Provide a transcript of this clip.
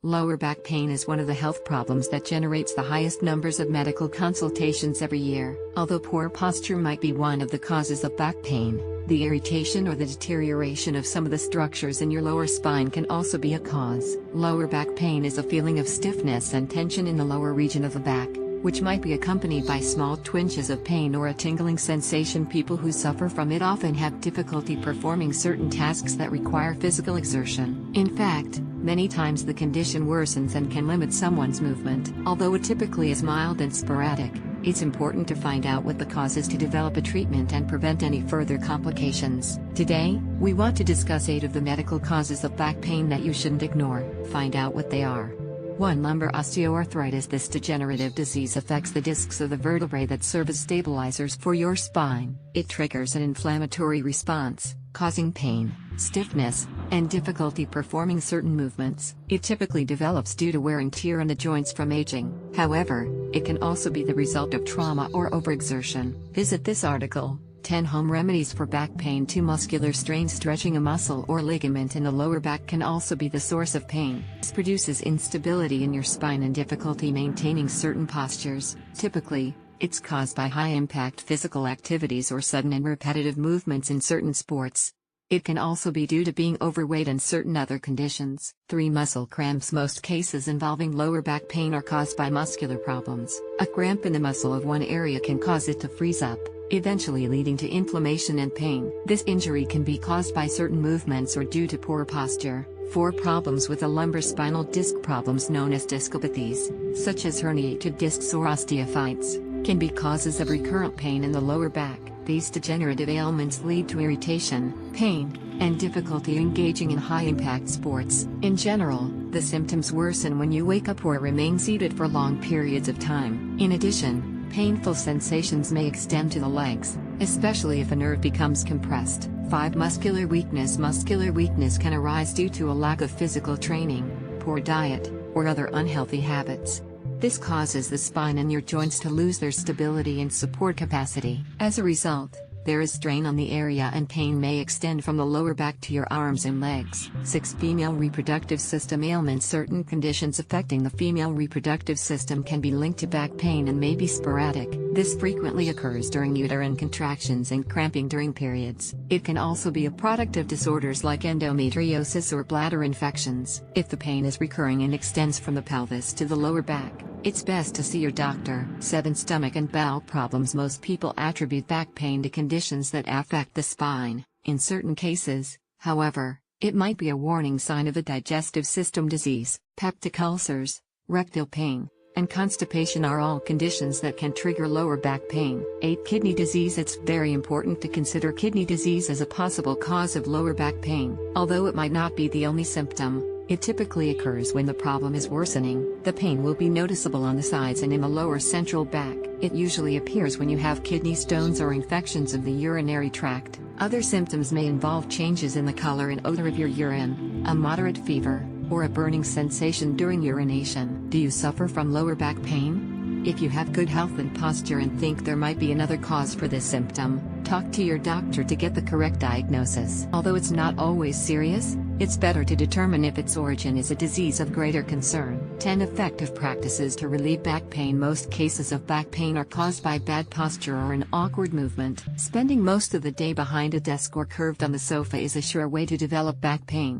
Lower back pain is one of the health problems that generates the highest numbers of medical consultations every year. Although poor posture might be one of the causes of back pain, the irritation or the deterioration of some of the structures in your lower spine can also be a cause. Lower back pain is a feeling of stiffness and tension in the lower region of the back, which might be accompanied by small twinges of pain or a tingling sensation. People who suffer from it often have difficulty performing certain tasks that require physical exertion. In fact, many times the condition worsens and can limit someone's movement. Although it typically is mild and sporadic, it's important to find out what the cause is to develop a treatment and prevent any further complications. Today, we want to discuss 8 of the medical causes of back pain that you shouldn't ignore. Find out what they are. 1. Lumbar osteoarthritis. This degenerative disease affects the discs of the vertebrae that serve as stabilizers for your spine. It triggers an inflammatory response, causing pain, stiffness, and difficulty performing certain movements. It typically develops due to wear and tear on the joints from aging. However, it can also be the result of trauma or overexertion. Visit this article. 10 Home Remedies for Back Pain. 2. Muscular strain. Stretching a muscle or ligament in the lower back can also be the source of pain. This produces instability in your spine and difficulty maintaining certain postures. Typically, it's caused by high-impact physical activities or sudden and repetitive movements in certain sports. It can also be due to being overweight and certain other conditions. 3. Muscle cramps. Most cases involving lower back pain are caused by muscular problems. A cramp in the muscle of one area can cause it to freeze up, eventually leading to inflammation and pain. This injury can be caused by certain movements or due to poor posture. 4. Problems with the lumbar spinal disc. Problems known as discopathies, such as herniated discs or osteophytes, can be causes of recurrent pain in the lower back. These degenerative ailments lead to irritation, pain, and difficulty engaging in high-impact sports. In general, the symptoms worsen when you wake up or remain seated for long periods of time. In addition, painful sensations may extend to the legs, especially if a nerve becomes compressed. 5. Muscular weakness. Muscular weakness can arise due to a lack of physical training, poor diet, or other unhealthy habits. This causes the spine and your joints to lose their stability and support capacity. As a result, there is strain on the area and pain may extend from the lower back to your arms and legs. 6. Female reproductive system ailments. Certain conditions affecting the female reproductive system can be linked to back pain and may be sporadic. This frequently occurs during uterine contractions and cramping during periods. It can also be a product of disorders like endometriosis or bladder infections. If the pain is recurring and extends from the pelvis to the lower back, it's best to see your doctor. 7. Stomach and bowel problems. Most people attribute back pain to conditions that affect the spine. In certain cases, however, it might be a warning sign of a digestive system disease. Peptic ulcers, rectal pain, and constipation are all conditions that can trigger lower back pain. 8. Kidney disease. It's very important to consider kidney disease as a possible cause of lower back pain. Although it might not be the only symptom, it typically occurs when the problem is worsening. The pain will be noticeable on the sides and in the lower central back. It usually appears when you have kidney stones or infections of the urinary tract. Other symptoms may involve changes in the color and odor of your urine, a moderate fever, or a burning sensation during urination. Do you suffer from lower back pain? If you have good health and posture and think there might be another cause for this symptom, talk to your doctor to get the correct diagnosis. Although it's not always serious, it's better to determine if its origin is a disease of greater concern. 10 Effective practices to relieve back pain. Most cases of back pain are caused by bad posture or an awkward movement. Spending most of the day behind a desk or curved on the sofa is a sure way to develop back pain.